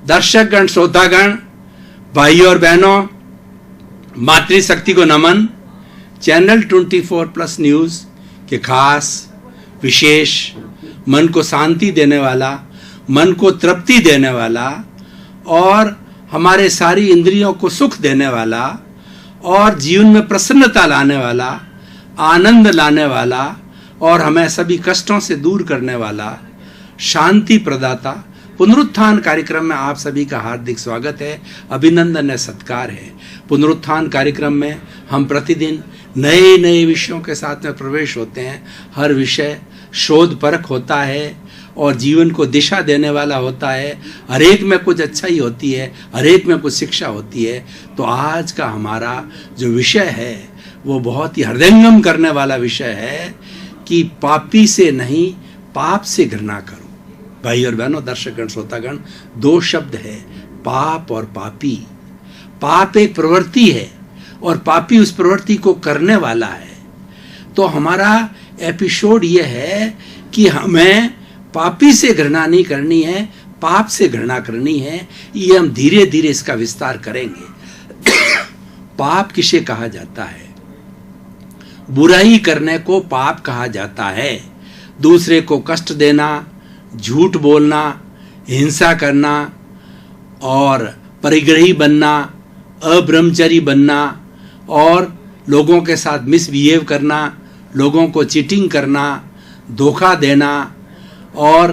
दर्शकगण, श्रोतागण, भाई और बहनों, मातृशक्ति को नमन। चैनल 24+ न्यूज़ के खास विशेष, मन को शांति देने वाला, मन को तृप्ति देने वाला और हमारे सारी इंद्रियों को सुख देने वाला और जीवन में प्रसन्नता लाने वाला, आनंद लाने वाला और हमें सभी कष्टों से दूर करने वाला शांति प्रदाता पुनरुत्थान कार्यक्रम में आप सभी का हार्दिक स्वागत है, अभिनंदन है, सत्कार है। पुनरुत्थान कार्यक्रम में हम प्रतिदिन नए नए विषयों के साथ में प्रवेश होते हैं। हर विषय शोध परख होता है और जीवन को दिशा देने वाला होता है। हर एक में कुछ अच्छाई होती है, हर एक में कुछ शिक्षा होती है। तो आज का हमारा जो विषय है वो बहुत ही हृदयंगम करने वाला विषय है कि पापी से नहीं, पाप से घृणा करो। भाई और बहनों, दर्शकगण, श्रोतागण, दो शब्द है, पाप और पापी। पाप एक प्रवृत्ति है और पापी उस प्रवृत्ति को करने वाला है। तो हमारा एपिसोड ये है कि हमें पापी से घृणा नहीं करनी है, पाप से घृणा करनी है। ये हम धीरे धीरे इसका विस्तार करेंगे। पाप किसे कहा जाता है? बुराई करने को पाप कहा जाता है। दूसरे को कष्ट देना, झूठ बोलना, हिंसा करना और परिग्रही बनना, अब्रह्मचारी बनना और लोगों के साथ मिसबिहेव करना, लोगों को चीटिंग करना, धोखा देना और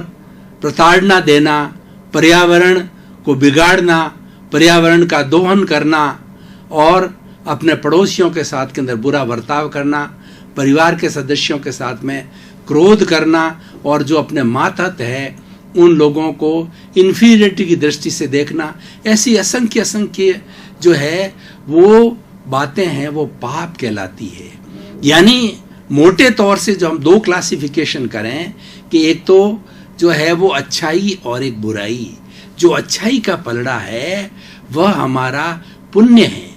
प्रताड़ना देना, पर्यावरण को बिगाड़ना, पर्यावरण का दोहन करना और अपने पड़ोसियों के साथ के अंदर बुरा बर्ताव करना, परिवार के सदस्यों के साथ में क्रोध करना और जो अपने मातहत है उन लोगों को इन्फीरियरिटी की दृष्टि से देखना, ऐसी असंख्य असंख्य जो है वो बातें हैं, वो पाप कहलाती है। यानी मोटे तौर से जो हम दो क्लासिफिकेशन करें कि एक तो जो है वो अच्छाई और एक बुराई। जो अच्छाई का पलड़ा है वह हमारा पुण्य है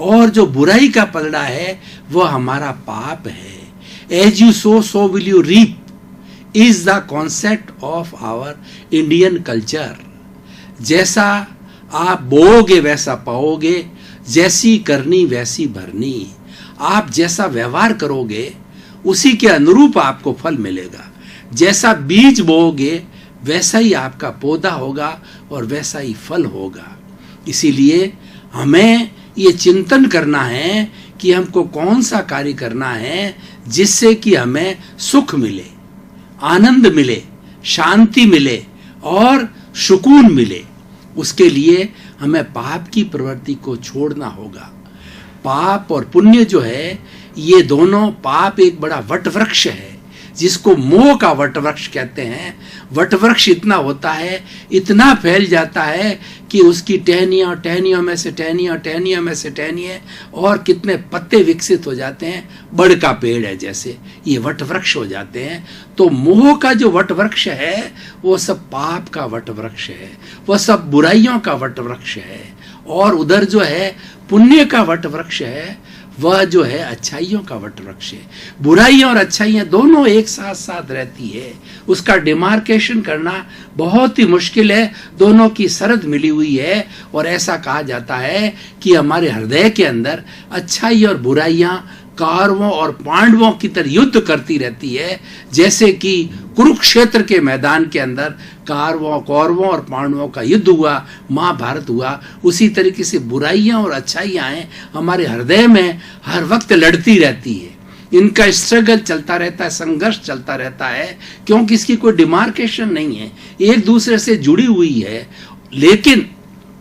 और जो बुराई का पलड़ा है वह हमारा पाप है। As you sow, so will you reap is the concept of our Indian culture. जैसा आप बोओगे वैसा पाओगे, जैसी करनी वैसी भरनी। आप जैसा व्यवहार करोगे उसी के अनुरूप आपको फल मिलेगा। जैसा बीज बोओगे वैसा ही आपका पौधा होगा और वैसा ही फल होगा। इसीलिए हमें ये चिंतन करना है कि हमको कौन सा कार्य करना है जिससे कि हमें सुख मिले, आनंद मिले, शांति मिले और सुकून मिले। उसके लिए हमें पाप की प्रवृत्ति को छोड़ना होगा। पाप और पुण्य जो है ये दोनों, पाप एक बड़ा वटवृक्ष है जिसको मोह का वटवृक्ष कहते हैं। वटवृक्ष इतना होता है, इतना फैल जाता है कि उसकी टहनियाँ, टहनियों में से टहनियाँ, टहनियों में से टहनियाँ और कितने पत्ते विकसित हो जाते हैं। बड़ का पेड़ है जैसे, ये वटवृक्ष हो जाते हैं। तो मोह का जो वटवृक्ष है वो सब पाप का वटवृक्ष है, वह सब बुराइयों का वटवृक्ष है। और उधर जो है पुण्य का वटवृक्ष है, वह जो है अच्छाइयों का वटवृक्ष है। बुराइयां और अच्छाइयां दोनों एक साथ साथ रहती है, उसका डिमार्केशन करना बहुत ही मुश्किल है। दोनों की सरहद मिली हुई है और ऐसा कहा जाता है कि हमारे हृदय के अंदर अच्छाई और बुराइयां कौरवों और पांडवों की तरह युद्ध करती रहती है। जैसे कि कुरुक्षेत्र के मैदान के अंदर कौरवों और पांडवों का युद्ध हुआ, महाभारत हुआ, उसी तरीके से बुराइयां और अच्छाइयां हमारे हृदय में हर वक्त लड़ती रहती है। इनका स्ट्रगल चलता रहता है, संघर्ष चलता रहता है, क्योंकि इसकी कोई डिमार्केशन नहीं है, एक दूसरे से जुड़ी हुई है। लेकिन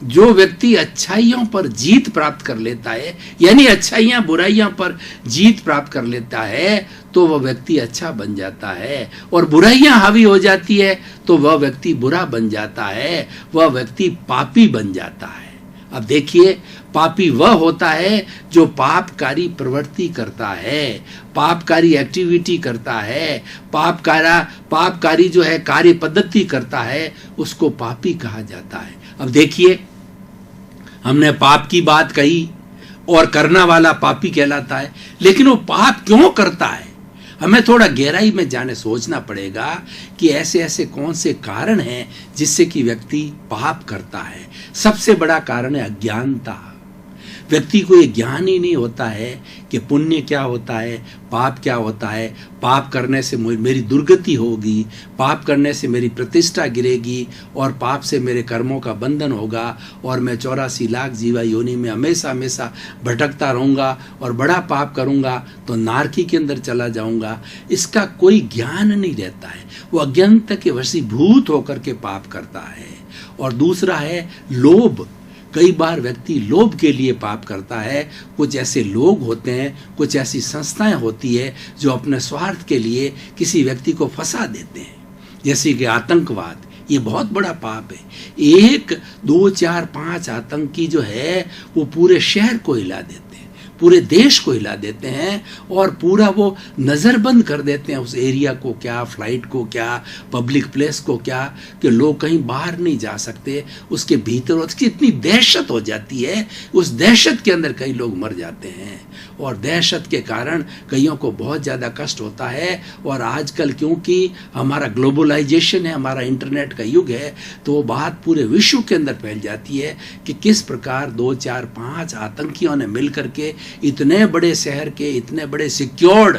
जो व्यक्ति अच्छाइयों पर जीत प्राप्त कर लेता है, यानी अच्छाइयां बुराइयां पर जीत प्राप्त कर लेता है, तो वह व्यक्ति अच्छा बन जाता है। और बुराइयां हावी हो जाती है तो वह व्यक्ति बुरा बन जाता है, वह व्यक्ति पापी बन जाता है। अब देखिए, पापी वह होता है जो पापकारी प्रवृत्ति करता है, पापकारी एक्टिविटी करता है, पापकारी जो है कार्य पद्धति करता है, उसको पापी कहा जाता है। अब देखिए, हमने पाप की बात कही और करना वाला पापी कहलाता है, लेकिन वो पाप क्यों करता है? हमें थोड़ा गहराई में जाने सोचना पड़ेगा कि ऐसे ऐसे कौन से कारण हैं जिससे कि व्यक्ति पाप करता है। सबसे बड़ा कारण है अज्ञानता। व्यक्ति को ये ज्ञान ही नहीं होता है कि पुण्य क्या होता है, पाप क्या होता है। पाप करने से मेरी दुर्गति होगी, पाप करने से मेरी प्रतिष्ठा गिरेगी और पाप से मेरे कर्मों का बंधन होगा और मैं 84 लाख जीवा योनि में हमेशा हमेशा भटकता रहूँगा और बड़ा पाप करूँगा तो नारकी के अंदर चला जाऊँगा। इसका कोई ज्ञान नहीं रहता है, वो अज्ञानता के वशीभूत होकर के पाप करता है। और दूसरा है लोभ। कई बार व्यक्ति लोभ के लिए पाप करता है। कुछ ऐसे लोग होते हैं, कुछ ऐसी संस्थाएं होती है जो अपने स्वार्थ के लिए किसी व्यक्ति को फंसा देते हैं, जैसे कि आतंकवाद। ये बहुत बड़ा पाप है। 1, 2, 4, 5 आतंकी जो है वो पूरे शहर को हिला देते हैं, पूरे देश को हिला देते हैं और पूरा वो नज़रबंद कर देते हैं उस एरिया को, क्या फ्लाइट को, क्या पब्लिक प्लेस को, क्या कि लोग कहीं बाहर नहीं जा सकते। उसके भीतर उसकी इतनी दहशत हो जाती है, उस दहशत के अंदर कई लोग मर जाते हैं और दहशत के कारण कईयों को बहुत ज़्यादा कष्ट होता है। और आजकल क्योंकि हमारा ग्लोबलाइजेशन है, हमारा इंटरनेट का युग है, तो वो बात पूरे विश्व के अंदर फैल जाती है कि किस प्रकार 2, 4, 5 आतंकियों ने मिल करके इतने बड़े शहर के इतने बड़े सिक्योर्ड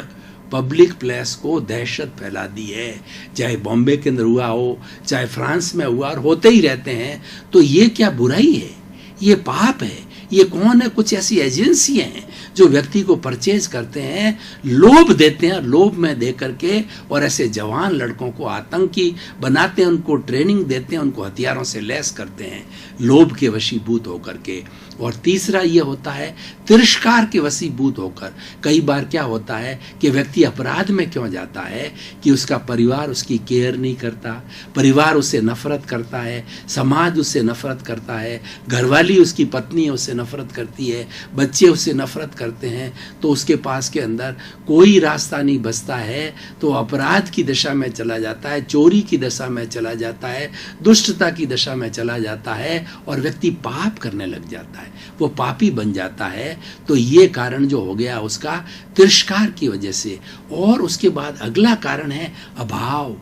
पब्लिक प्लेस को दहशत फैला दी है। चाहे बॉम्बे के अंदर हुआ हो, चाहे फ्रांस में हुआ, और होते ही रहते हैं। तो ये क्या बुराई है? ये पाप है। ये कौन है? कुछ ऐसी एजेंसियां हैं जो व्यक्ति को परचेज करते हैं, लोभ देते हैं, लोभ में दे करके और ऐसे जवान लड़कों को आतंकी बनाते हैं, उनको ट्रेनिंग देते हैं, उनको हथियारों से लैस करते हैं लोभ के वशीभूत होकर के। और तीसरा ये होता है तिरस्कार के वशीभूत होकर। कई बार क्या होता है कि व्यक्ति अपराध में क्यों जाता है कि उसका परिवार उसकी केयर नहीं करता, परिवार उससे नफरत करता है, समाज उससे नफरत करता है, घरवाली उसकी पत्नी उससे नफरत करती है, बच्चे उससे नफरत करते हैं, तो उसके पास के अंदर कोई रास्ता नहीं बचता है, तो अपराध की दशा में चला जाता है, चोरी की दशा में चला जाता है, दुष्टता की दशा में चला जाता है और व्यक्ति पाप करने लग जाता है, वो पापी बन जाता है। तो ये कारण जो हो गया उसका तिरस्कार की वजह से। और उसके बाद अगला कारण है अभाव।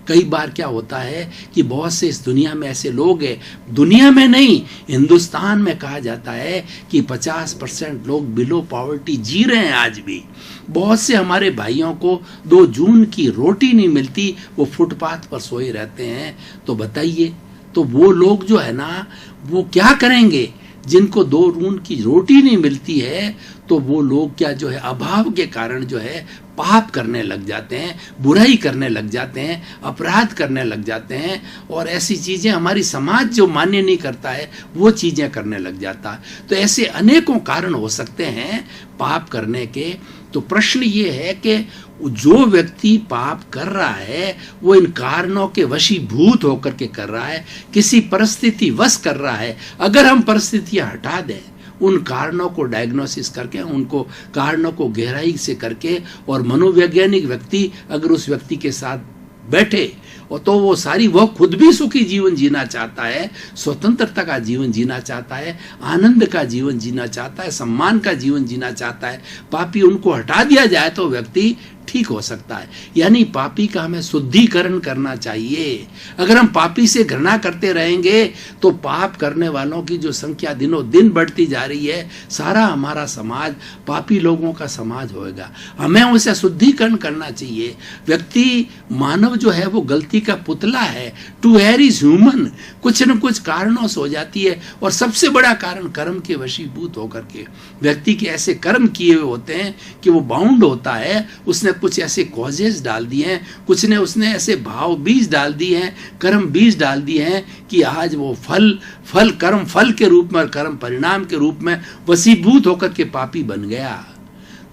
कई बार क्या होता है कि बहुत से इस दुनिया में ऐसे लोग हैं, दुनिया में नहीं हिंदुस्तान में कहा जाता है कि 50% लोग बिलो पॉवर्टी जी रहे हैं आज भी। बहुत से हमारे भाइयों को 2 जून की रोटी नहीं मिलती, वो फुटपाथ पर सोए रहते हैं। तो बताइए, तो वो लोग जो है ना वो क्या करेंगे? जिनको 2 जून की रोटी नहीं मिलती है, तो वो लोग क्या जो है अभाव के कारण जो है पाप करने लग जाते हैं, बुराई करने लग जाते हैं, अपराध करने लग जाते हैं और ऐसी चीज़ें हमारी समाज जो मान्य नहीं करता है वो चीज़ें करने लग जाता है। तो ऐसे अनेकों कारण हो सकते हैं पाप करने के। तो प्रश्न ये है कि जो व्यक्ति पाप कर रहा है वो इन कारणों के वशीभूत होकर के कर रहा है, किसी परिस्थिति वश कर रहा है। अगर हम परिस्थितियां हटा दें, उन कारणों को डायग्नोसिस करके, उनको कारणों को गहराई से करके, और मनोवैज्ञानिक व्यक्ति अगर उस व्यक्ति के साथ बैठे और तो वो खुद भी सुखी जीवन जीना चाहता है, स्वतंत्रता का जीवन जीना चाहता है, आनंद का जीवन जीना चाहता है, सम्मान का जीवन जीना चाहता है, पापी उनको हटा दिया जाए तो व्यक्ति ठीक हो सकता है। यानी पापी का हमें शुद्धिकरण करना चाहिए। अगर हम पापी से घृणा करते रहेंगे तो पाप करने वालों की जो संख्या दिनों दिन बढ़ती जा रही है, सारा हमारा समाज पापी लोगों का समाज होएगा। हमें उसे शुद्धिकरण करना चाहिए। व्यक्ति मानव जो है वो गलती का पुतला है, टू एयर इज ह्यूमन। कुछ न कुछ कारणों से हो जाती है और सबसे बड़ा कारण कर्म के वशीभूत होकर के व्यक्ति के ऐसे कर्म किए हुए होते हैं कि वो बाउंड होता है। उसने कुछ ऐसे कॉजेज डाल दिए हैं, कुछ ने उसने ऐसे भाव बीज डाल दिए हैं, कर्म बीज डाल दिए हैं कि आज वो फल कर्म फल के रूप में और कर्म परिणाम के रूप में वशीभूत होकर के पापी बन गया।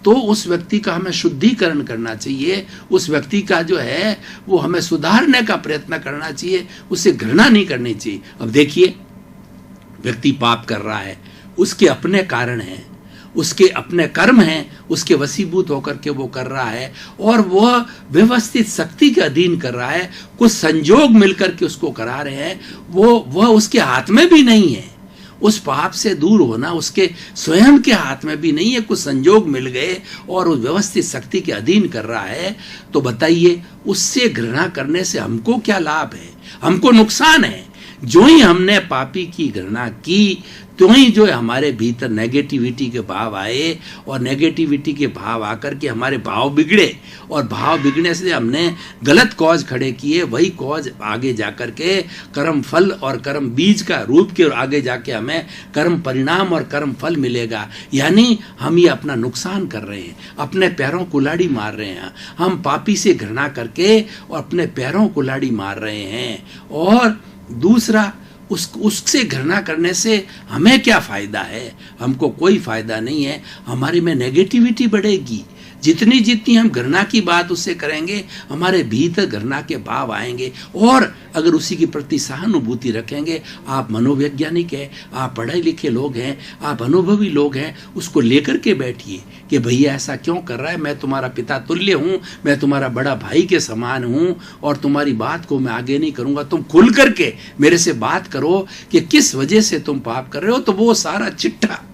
तो उस व्यक्ति का हमें शुद्धिकरण करना चाहिए। उस व्यक्ति का जो है वो हमें सुधारने का प्रयत्न करना चाहिए, उससे घृणा नहीं करनी चाहिए। अब देखिए, व्यक्ति पाप कर रहा है, उसके अपने कारण हैं, उसके अपने कर्म हैं, उसके वशीभूत होकर के वो कर रहा है और वह व्यवस्थित शक्ति के अधीन कर रहा है। कुछ संजोग मिलकर के उसको करा रहे हैं, वह उसके हाथ में भी नहीं है। उस पाप से दूर होना उसके स्वयं के हाथ में भी नहीं है। कुछ संजोग मिल गए और उस व्यवस्थित शक्ति के अधीन कर रहा है, तो बताइए उससे घृणा करने से हमको क्या लाभ है, हमको नुकसान है। जो ही हमने पापी की घृणा की तो ही जो है हमारे भीतर नेगेटिविटी के भाव आए, और नेगेटिविटी के भाव आकर के हमारे भाव बिगड़े, और भाव बिगड़ने से हमने गलत कॉज खड़े किए। वही कॉज आगे जाकर के कर्म फल और कर्म बीज का रूप के आगे जाके हमें कर्म परिणाम और कर्म फल मिलेगा। यानी हम ये अपना नुकसान कर रहे हैं, अपने पैरों को लाड़ी मार रहे हैं। हम पापी से घृणा करके और अपने पैरों को लाड़ी मार रहे हैं। और दूसरा, उससे घृणा करने से हमें क्या फायदा है? हमको कोई फायदा नहीं है। हमारे में नेगेटिविटी बढ़ेगी। जितनी जितनी हम घृणा की बात उससे करेंगे, हमारे भीतर घृणा के भाव आएंगे। और अगर उसी के प्रति सहानुभूति रखेंगे, आप मनोवैज्ञानिक हैं, आप पढ़े लिखे लोग हैं, आप अनुभवी लोग हैं, उसको लेकर के बैठिए कि भैया ऐसा क्यों कर रहा है, मैं तुम्हारा पिता तुल्य हूँ, मैं तुम्हारा बड़ा भाई के समान हूँ, और तुम्हारी बात को मैं आगे नहीं करूँगा। तुम खुल करके मेरे से बात करो कि किस वजह से तुम पाप कर रहे हो, तो वो सारा चिट्ठा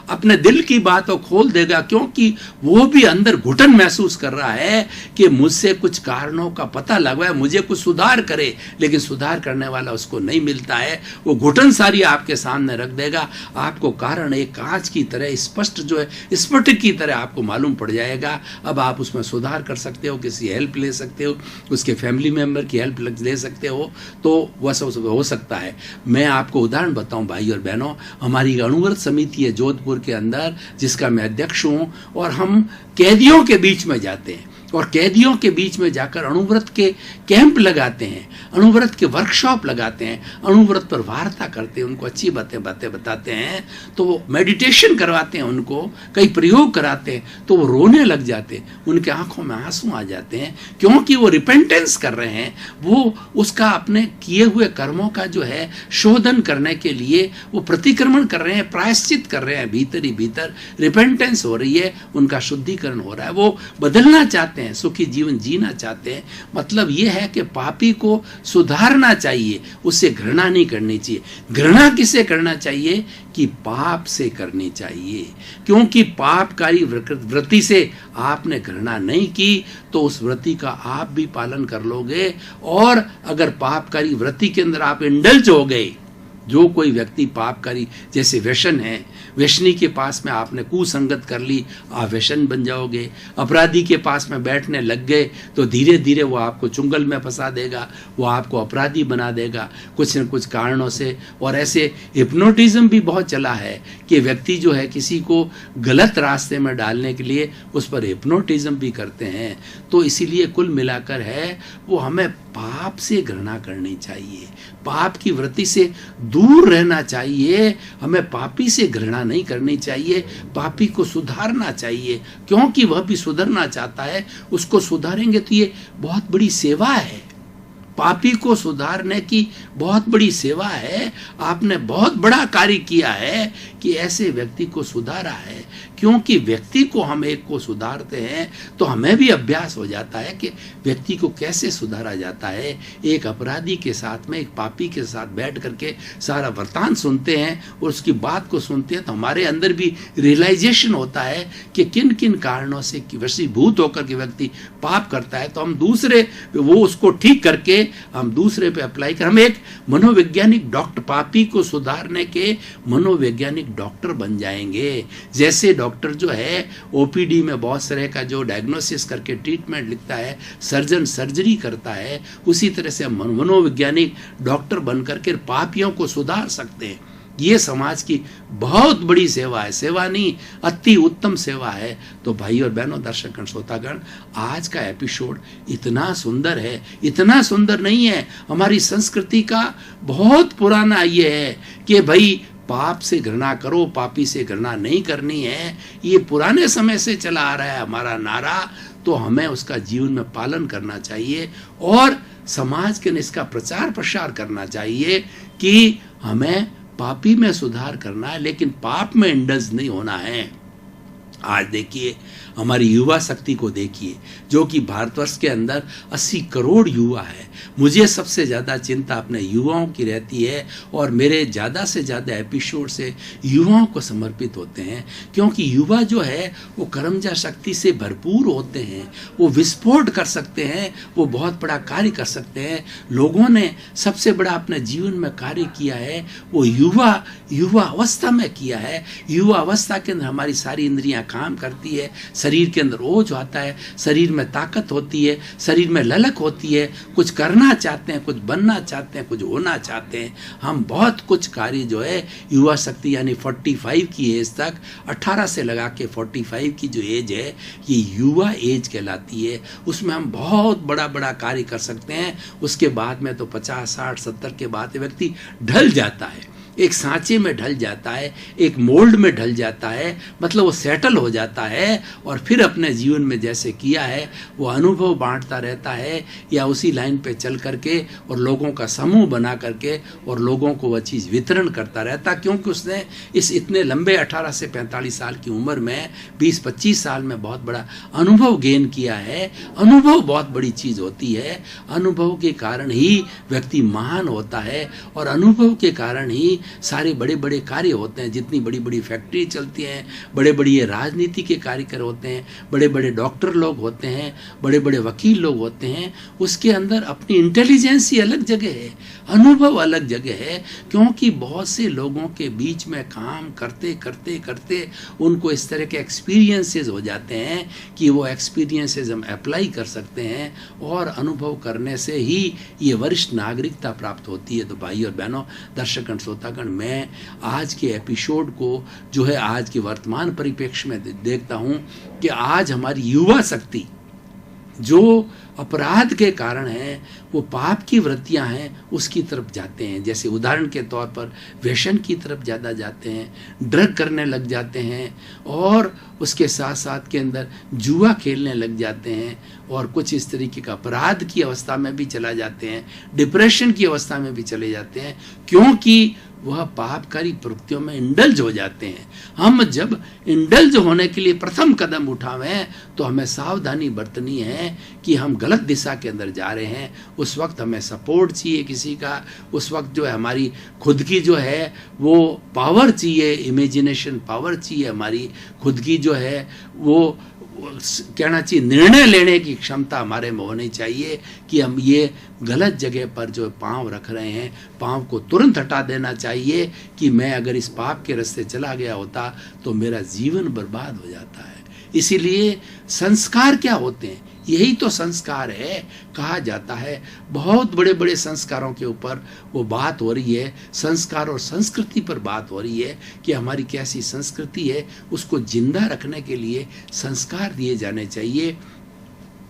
अपने दिल की बात को खोल देगा। क्योंकि वो भी अंदर घुटन महसूस कर रहा है कि मुझसे कुछ कारणों का पता लगा है, मुझे कुछ सुधार करे, लेकिन सुधार करने वाला उसको नहीं मिलता है। वो घुटन सारी आपके सामने रख देगा। आपको कारण एक कांच की तरह स्पष्ट जो है स्फटिक की तरह आपको मालूम पड़ जाएगा। अब आप उसमें सुधार कर सकते हो, किसी हेल्प ले सकते हो, उसके फैमिली मेंबर की हेल्प ले सकते हो, तो वह सब हो सकता है। मैं आपको उदाहरण बताऊं भाई और बहनों, हमारी अणुव्रत समिति है जोधपुर के अंदर, जिसका मैं अध्यक्ष हूं, और हम कैदियों के बीच में जाते हैं और कैदियों के बीच में जाकर अणुव्रत के कैंप लगाते हैं, अणुव्रत के वर्कशॉप लगाते हैं, अणुव्रत पर वार्ता करते हैं, उनको अच्छी बातें बताते हैं, तो वो मेडिटेशन करवाते हैं, उनको कई प्रयोग कराते हैं, तो वो रोने लग जाते हैं, उनके आंखों में आंसू आ जाते हैं, क्योंकि वो रिपेंटेंस कर रहे हैं। वो उसका अपने किए हुए कर्मों का जो है शोधन करने के लिए वो प्रतिक्रमण कर रहे हैं, प्रायश्चित कर रहे हैं। भीतर ही भीतर रिपेंटेंस हो रही है, उनका शुद्धिकरण हो रहा है, वो बदलना चाहते हैं, सुखी जीवन जीना चाहते हैं। मतलब ये है कि पापी को सुधारना चाहिए, उससे घृणा नहीं करनी चाहिए। घृणा किसे करना चाहिए? कि पाप से करनी चाहिए, क्योंकि पापकारी वृत्ति से आपने घृणा नहीं की तो उस वृत्ति का आप भी पालन कर लोगे। और अगर पापकारी वृत्ति के अंदर आप इंडल्ज हो गए, जो कोई व्यक्ति पापकारी, जैसे व्यसन है, व्यसनी के पास में आपने कुसंगत कर ली, आप व्यसन बन जाओगे। अपराधी के पास में बैठने लग गए तो धीरे धीरे वो आपको चुंगल में फंसा देगा, वो आपको अपराधी बना देगा कुछ न कुछ कारणों से। और ऐसे हिप्नोटिज्म भी बहुत चला है कि व्यक्ति जो है किसी को गलत रास्ते में डालने के लिए उस पर हिप्नोटिज्म भी करते हैं। तो इसीलिए कुल मिलाकर है वो हमें पाप से घृणा करनी चाहिए, पाप की वृत्ति से दूर रहना चाहिए। हमें पापी से घृणा नहीं करनी चाहिए, पापी को सुधारना चाहिए, क्योंकि वह भी सुधरना चाहता है। उसको सुधारेंगे तो ये बहुत बड़ी सेवा है, पापी को सुधारने की बहुत बड़ी सेवा है। आपने बहुत बड़ा कार्य किया है कि ऐसे व्यक्ति को सुधारा है, क्योंकि व्यक्ति को हम एक को सुधारते हैं तो हमें भी अभ्यास हो जाता है कि व्यक्ति को कैसे सुधारा जाता है। एक अपराधी के साथ में, एक पापी के साथ बैठ करके सारा वृतांत सुनते हैं और उसकी बात को सुनते हैं तो हमारे अंदर भी रियलाइजेशन होता है कि किन किन कारणों से वशीभूत होकर के व्यक्ति पाप करता है। तो हम दूसरे, वो उसको ठीक करके हम दूसरे पे अप्लाई कर, हम एक मनोवैज्ञानिक डॉक्टर, पापी को सुधारने के मनोवैज्ञानिक डॉक्टर बन जाएंगे। जैसे डॉक्टर जो है ओपीडी में बहुत सारे का जो डायग्नोसिस करके ट्रीटमेंट लिखता है, सर्जन सर्जरी करता है, उसी तरह से हम मनोवैज्ञानिक डॉक्टर बन करके पापियों को सुधार सकते हैं। ये समाज की बहुत बड़ी सेवा है, सेवा नहीं अति उत्तम सेवा है। तो भाई और बहनों, दर्शकगण, श्रोतागण, आज का एपिसोड इतना सुंदर है, इतना सुंदर नहीं है, हमारी संस्कृति का बहुत पुराना ये है कि भाई पाप से घृणा करो, पापी से घृणा नहीं करनी है। ये पुराने समय से चला आ रहा है हमारा नारा, तो हमें उसका जीवन में पालन करना चाहिए और समाज के इसका प्रचार प्रसार करना चाहिए कि हमें पापी में सुधार करना है, लेकिन पाप में इंडल्ज नहीं होना है। आज देखिए, हमारी युवा शक्ति को देखिए, जो कि भारतवर्ष के अंदर 80 करोड़ युवा है। मुझे सबसे ज़्यादा चिंता अपने युवाओं की रहती है और मेरे ज़्यादा से ज़्यादा एपिसोड से युवाओं को समर्पित होते हैं, क्योंकि युवा जो है वो कर्मजा शक्ति से भरपूर होते हैं, वो विस्फोट कर सकते हैं, वो बहुत बड़ा कार्य कर सकते हैं। लोगों ने सबसे बड़ा अपने जीवन में कार्य किया है वो युवा अवस्था में किया है। युवा अवस्था के अंदर हमारी सारी इंद्रियां काम करती है, शरीर के अंदर ओज आता है, शरीर में ताकत होती है, शरीर में ललक होती है, कुछ करना चाहते हैं, कुछ बनना चाहते हैं, कुछ होना चाहते हैं। हम बहुत कुछ कार्य जो है युवा शक्ति यानी 45 की एज तक, 18 से लगा के 45 की जो एज है ये युवा एज कहलाती है। उसमें हम बहुत बड़ा बड़ा कार्य कर सकते हैं। उसके बाद में तो 50, 60, 70 के बाद व्यक्ति ढल जाता है, एक सांचे में ढल जाता है, एक मोल्ड में ढल जाता है, मतलब वो सेटल हो जाता है और फिर अपने जीवन में जैसे किया है वो अनुभव बांटता रहता है या उसी लाइन पे चल करके और लोगों का समूह बना करके और लोगों को वह चीज़ वितरण करता रहता, क्योंकि उसने इस इतने लंबे 18 से 45 साल की उम्र में 20-25 साल में बहुत बड़ा अनुभव गेन किया है। अनुभव बहुत बड़ी चीज़ होती है। अनुभव के कारण ही व्यक्ति महान होता है और अनुभव के कारण ही सारे बड़े बड़े कार्य होते हैं। जितनी बड़ी बड़ी फैक्ट्री चलती हैं, बड़े बड़े ये राजनीति के कार्यकर होते हैं, बड़े बड़े डॉक्टर लोग होते हैं, बड़े बड़े वकील लोग होते हैं, उसके अंदर अपनी इंटेलिजेंस ही अलग जगह है, अनुभव अलग जगह है, क्योंकि बहुत से लोगों के बीच में काम करते करते करते उनको इस तरह के एक्सपीरियंसेस हो जाते हैं कि वो एक्सपीरियंसेस हम अप्लाई कर सकते हैं और अनुभव करने से ही ये वरिष्ठ नागरिकता प्राप्त होती है। तो भाई और बहनों, दर्शकगण, श्रोतागण, मैं आज के एपिसोड को जो है आज के वर्तमान परिप्रेक्ष्य में देखता हूं कि आज हमारी युवा शक्ति जो अपराध के कारण है, वो पाप की वृत्तियां हैं, उसकी तरफ जाते हैं। जैसे उदाहरण के तौर पर व्यसन की तरफ ज़्यादा जाते हैं, ड्रग करने लग जाते हैं और उसके साथ साथ के अंदर जुआ खेलने लग जाते हैं और कुछ इस तरीके का अपराध की अवस्था में भी चला जाते हैं, डिप्रेशन की अवस्था में भी चले जाते हैं, क्योंकि वह पापकारी प्रवृत्तियों में इंडल्ज हो जाते हैं। हम जब इंडल्ज होने के लिए प्रथम कदम उठावें तो हमें सावधानी बरतनी है कि हम गलत दिशा के अंदर जा रहे हैं। उस वक्त हमें सपोर्ट चाहिए किसी का, उस वक्त जो है हमारी खुद की जो है वो पावर चाहिए, इमेजिनेशन पावर चाहिए, हमारी खुद की जो है वो कहना चाहिए निर्णय लेने की क्षमता हमारे में होनी चाहिए कि हम ये गलत जगह पर जो पांव रख रहे हैं, पांव को तुरंत हटा देना चाहिए कि मैं अगर इस पाप के रास्ते चला गया होता तो मेरा जीवन बर्बाद हो जाता है। इसीलिए संस्कार क्या होते हैं? यही तो संस्कार है। कहा जाता है बहुत बड़े बड़े संस्कारों के ऊपर वो बात हो रही है, संस्कार और संस्कृति पर बात हो रही है कि हमारी कैसी संस्कृति है, उसको जिंदा रखने के लिए संस्कार दिए जाने चाहिए।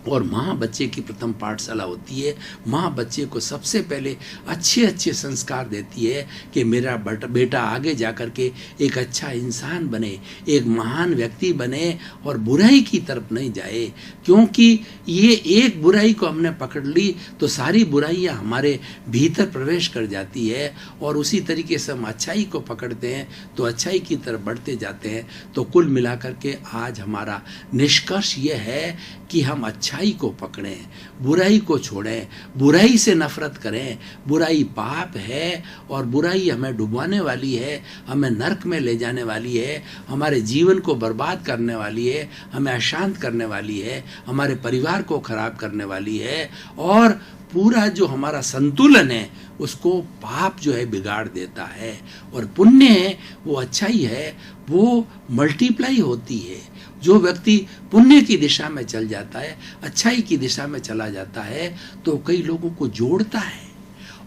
और माँ बच्चे की प्रथम पाठशाला होती है। माँ बच्चे को सबसे पहले अच्छे अच्छे संस्कार देती है कि मेरा बेटा आगे जाकर के एक अच्छा इंसान बने, एक महान व्यक्ति बने और बुराई की तरफ नहीं जाए, क्योंकि ये एक बुराई को हमने पकड़ ली तो सारी बुराइयाँ हमारे भीतर प्रवेश कर जाती है और उसी तरीके से हम अच्छाई को पकड़ते हैं तो अच्छाई की तरफ बढ़ते जाते हैं। तो कुल मिलाकर के आज हमारा निष्कर्ष ये है कि हम अच्छाई को पकड़ें, बुराई को छोड़ें, बुराई से नफरत करें। बुराई पाप है और बुराई हमें डुबाने वाली है, हमें नरक में ले जाने वाली है, हमारे जीवन को बर्बाद करने वाली है, हमें अशांत करने वाली है, हमारे परिवार को खराब करने वाली है और पूरा जो हमारा संतुलन है उसको पाप जो है बिगाड़ देता है। और पुण्य है वो अच्छाई है, वो मल्टीप्लाई होती है। जो व्यक्ति पुण्य की दिशा में चल जाता है, अच्छाई की दिशा में चला जाता है तो कई लोगों को जोड़ता है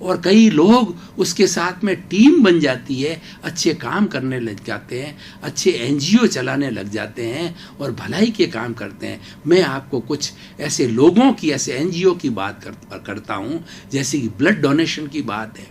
और कई लोग उसके साथ में टीम बन जाती है, अच्छे काम करने लग जाते हैं, अच्छे एनजीओ चलाने लग जाते हैं और भलाई के काम करते हैं। मैं आपको कुछ ऐसे लोगों की, ऐसे एनजीओ की बात करता हूँ, जैसे कि ब्लड डोनेशन की बात है।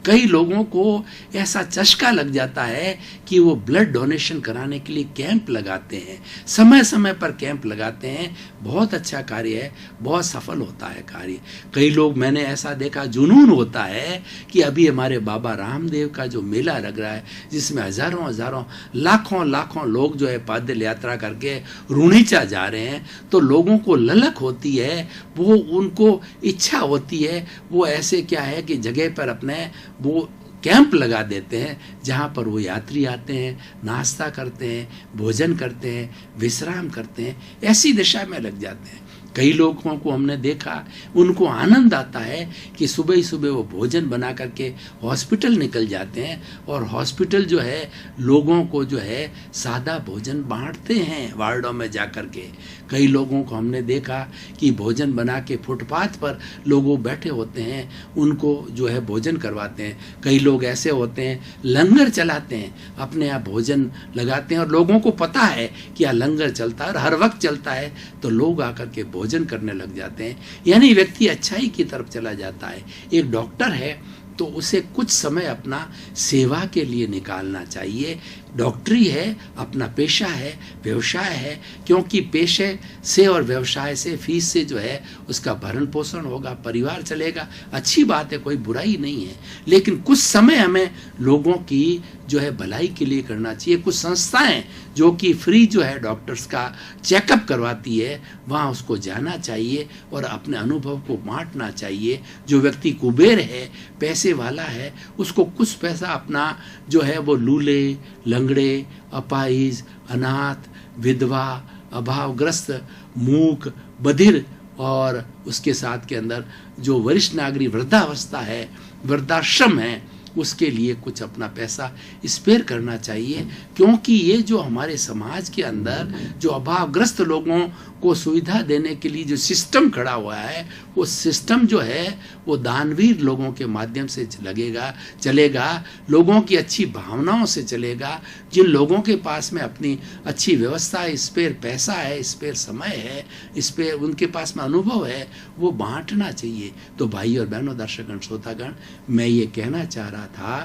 कई लोगों को ऐसा चस्का लग जाता है कि वो ब्लड डोनेशन कराने के लिए कैंप लगाते हैं, समय समय पर कैंप लगाते हैं। बहुत अच्छा कार्य है, बहुत सफल होता है कार्य। कई लोग, मैंने ऐसा देखा, जुनून होता है कि अभी हमारे बाबा रामदेव का जो मेला लग रहा है, जिसमें हजारों हजारों लाखों लाखों लोग जो है पैदल यात्रा करके रूणीचा जा रहे हैं, तो लोगों को ललक होती है, वो उनको इच्छा होती है, वो ऐसे क्या है कि जगह पर अपने वो कैंप लगा देते हैं, जहाँ पर वो यात्री आते हैं, नाश्ता करते हैं, भोजन करते हैं, विश्राम करते हैं, ऐसी दिशा में लग जाते हैं। कई लोगों को हमने देखा, उनको आनंद आता है कि सुबह ही सुबह वो भोजन बना करके हॉस्पिटल निकल जाते हैं, और हॉस्पिटल जो है लोगों को जो है सादा भोजन बांटते हैं वार्डों में जा कर के। कई लोगों को हमने देखा कि भोजन बना के फुटपाथ पर लोगों बैठे होते हैं, उनको जो है भोजन करवाते हैं। कई लोग ऐसे होते हैं लंगर चलाते हैं, अपने यहाँ भोजन लगाते हैं, और लोगों को पता है कि यह लंगर चलता है और हर वक्त चलता है, तो लोग आकर के भोजन करने लग जाते हैं। यानी व्यक्ति अच्छाई की तरफ चला जाता है। एक डॉक्टर है तो उसे कुछ समय अपना सेवा के लिए निकालना चाहिए। डॉक्टरी है, अपना पेशा है, व्यवसाय है, क्योंकि पेशे से और व्यवसाय से, फीस से जो है उसका भरण पोषण होगा, परिवार चलेगा, अच्छी बात है, कोई बुराई नहीं है। लेकिन कुछ समय हमें लोगों की जो है भलाई के लिए करना चाहिए। कुछ संस्थाएं जो कि फ्री जो है डॉक्टर्स का चेकअप करवाती है, वहाँ उसको जाना चाहिए और अपने अनुभव को बांटना चाहिए। जो व्यक्ति कुबेर है, पैसे वाला है, उसको कुछ पैसा अपना जो है वो लूले, लंगड़े, अपाहिज, अनाथ, विधवा, अभावग्रस्त, मूक, बधिर, और उसके साथ के अंदर जो वरिष्ठ नागरिक वृद्धावस्था है, वृद्धाश्रम है, उसके लिए कुछ अपना पैसा स्पेयर करना चाहिए। क्योंकि ये जो हमारे समाज के अंदर जो अभावग्रस्त लोगों को सुविधा देने के लिए जो सिस्टम खड़ा हुआ है, वो सिस्टम जो है वो दानवीर लोगों के माध्यम से चलेगा, लोगों की अच्छी भावनाओं से चलेगा। जिन लोगों के पास में अपनी अच्छी व्यवस्था है, स्पेयर पैसा है, स्पेयर समय है, स्पेयर उनके पास में अनुभव है, वो बांटना चाहिए। तो भाई और बहनों, दर्शकगण, श्रोतागण, मैं ये कहना चाह रहा था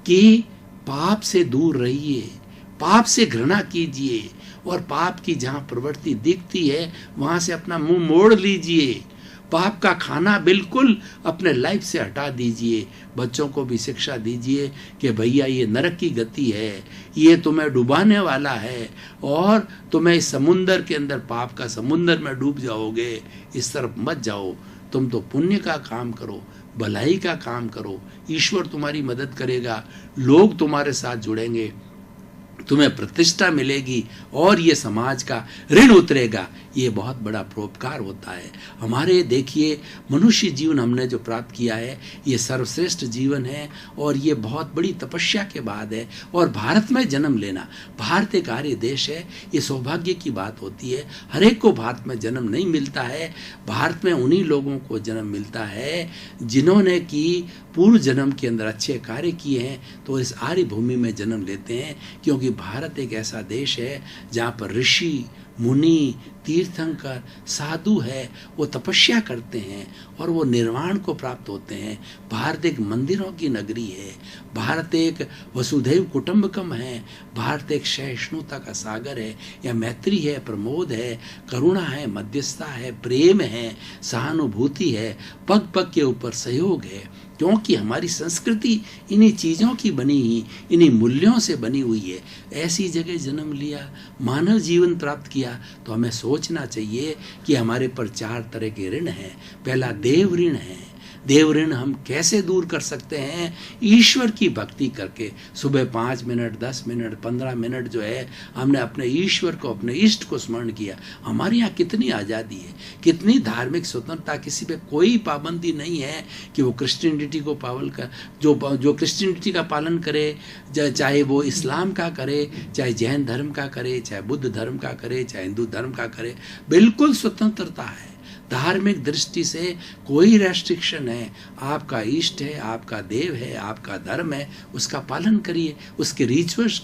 कि पाप से दूर रहिए, पाप से घृणा कीजिए, और पाप की जहाँ प्रवृत्ति दिखती है वहाँ से अपना मुंह मोड़ लीजिए। पाप का खाना बिल्कुल अपने लाइफ से हटा दीजिए। बच्चों को भी शिक्षा दीजिए कि भैया ये नरक की गति है, ये तुम्हें डुबाने वाला है, और तुम्हें इस समुंदर के अंदर, पाप का समुंदर में डूब जाओगे, इस तरफ मत जाओ। तुम तो पुण्य का काम करो, भलाई का काम करो, ईश्वर तुम्हारी मदद करेगा, लोग तुम्हारे साथ जुड़ेंगे, तुम्हें प्रतिष्ठा मिलेगी, और ये समाज का ऋण उतरेगा। ये बहुत बड़ा परोपकार होता है। हमारे देखिए, मनुष्य जीवन हमने जो प्राप्त किया है, ये सर्वश्रेष्ठ जीवन है, और ये बहुत बड़ी तपस्या के बाद है। और भारत में जन्म लेना, भारत एक आर्य देश है, ये सौभाग्य की बात होती है। हर एक को भारत में जन्म नहीं मिलता है। भारत में उन्हीं लोगों को जन्म मिलता है जिन्होंने कि पूर्व जन्म के अंदर अच्छे कार्य किए हैं, तो इस आर्य भूमि में जन्म लेते हैं। क्योंकि भारत एक ऐसा देश है जहाँ पर ऋषि, मुनि, तीर्थंकर, साधु है, वो तपस्या करते हैं और वो निर्वाण को प्राप्त होते हैं। भारत एक मंदिरों की नगरी है, भारत एक वसुधैव कुटुंबकम है, भारत एक सहिष्णुता का सागर है। या मैत्री है, प्रमोद है, करुणा है, मध्यस्थता है, प्रेम है, सहानुभूति है, पग पग के ऊपर सहयोग है। क्योंकि हमारी संस्कृति इन्हीं चीज़ों की बनी ही, इन्हीं मूल्यों से बनी हुई है। ऐसी जगह जन्म लिया, मानव जीवन प्राप्त किया, तो हमें सोचना चाहिए कि हमारे पर 4 तरह के ऋण हैं। पहला देव ऋण है। देव ऋण हम कैसे दूर कर सकते हैं? ईश्वर की भक्ति करके। सुबह 5 मिनट, 10 मिनट, 15 मिनट जो है हमने अपने ईश्वर को, अपने इष्ट को स्मरण किया। हमारे यहाँ कितनी आज़ादी है, कितनी धार्मिक स्वतंत्रता, किसी पे कोई पाबंदी नहीं है कि वो क्रिश्चियनिटी को पावन कर, जो क्रिश्चियनिटी का पालन करे, चाहे वो इस्लाम का करे, चाहे जैन धर्म का करे, चाहे बुद्ध धर्म का करे, चाहे हिंदू धर्म का करे, बिल्कुल स्वतंत्रता है। धार्मिक दृष्टि से कोई रेस्ट्रिक्शन है, आपका इष्ट है, आपका देव है, आपका धर्म है, उसका पालन करिए, उसके रिचुअल्स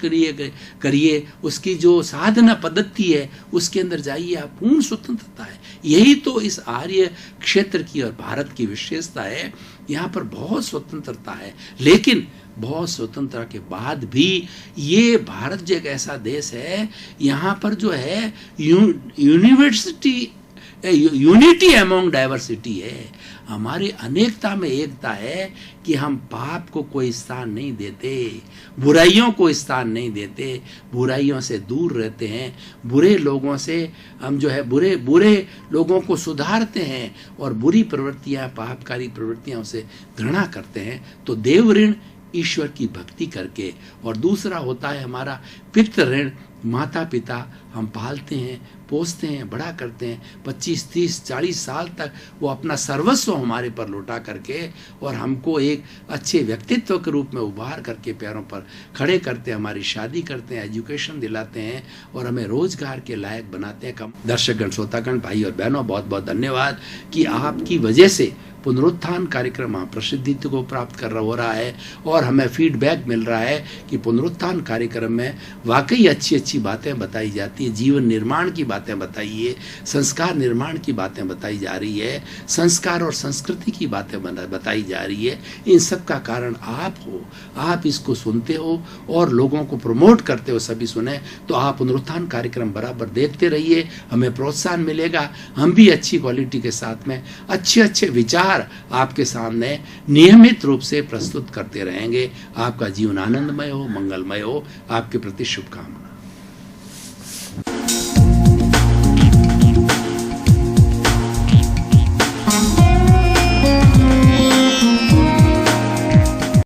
करिए, उसकी जो साधना पद्धति है उसके अंदर जाइए, आप पूर्ण स्वतंत्रता है। यही तो इस आर्य क्षेत्र की और भारत की विशेषता है। यहाँ पर बहुत स्वतंत्रता है, लेकिन बहुत स्वतंत्रता के बाद भी ये भारत जो एक ऐसा देश है, यहाँ पर जो है यूनिटी अमोंग डाइवर्सिटी है। हमारी अनेकता में एकता है कि हम पाप को कोई स्थान नहीं देते, बुराइयों को स्थान नहीं देते, बुराइयों से दूर रहते हैं, बुरे लोगों से हम जो है बुरे लोगों को सुधारते हैं और बुरी प्रवृत्तियां, पापकारी प्रवृत्तियां से घृणा करते हैं। तो देव ऋण ईश्वर की भक्ति करके, और दूसरा होता है हमारा पितृ ऋण, माता पिता हम पालते हैं, पोसते हैं, बड़ा करते हैं, 25, 30, 40 साल तक वो अपना सर्वस्व हमारे पर लौटा करके और हमको एक अच्छे व्यक्तित्व के रूप में उभार करके पैरों पर खड़े करते हैं, हमारी शादी करते हैं, एजुकेशन दिलाते हैं और हमें रोजगार के लायक बनाते हैं। दर्शकगण, श्रोतागण, भाई और बहनों, बहुत बहुत धन्यवाद कि आपकी वजह से पुनरुत्थान कार्यक्रम प्रसिद्धि को प्राप्त हो रहा है और हमें फीडबैक मिल रहा है कि पुनरुत्थान कार्यक्रम में वाकई अच्छी अच्छी बातें बताई जाती है, जीवन निर्माण की बातें बताई है, संस्कार निर्माण की बातें बताई जा रही है, संस्कार और संस्कृति की बातें बताई जा रही है। इन सब का कारण आप हो, आप इसको सुनते हो और लोगों को प्रमोट करते हो, सभी सुने। तो आप पुनरुत्थान कार्यक्रम बराबर देखते रहिए, हमें प्रोत्साहन मिलेगा, हम भी अच्छी क्वालिटी के साथ में अच्छे अच्छे विचार आपके सामने नियमित रूप से प्रस्तुत करते रहेंगे। आपका जीवन आनंदमय हो, मंगलमय हो। आपके प्रति शुभकामना।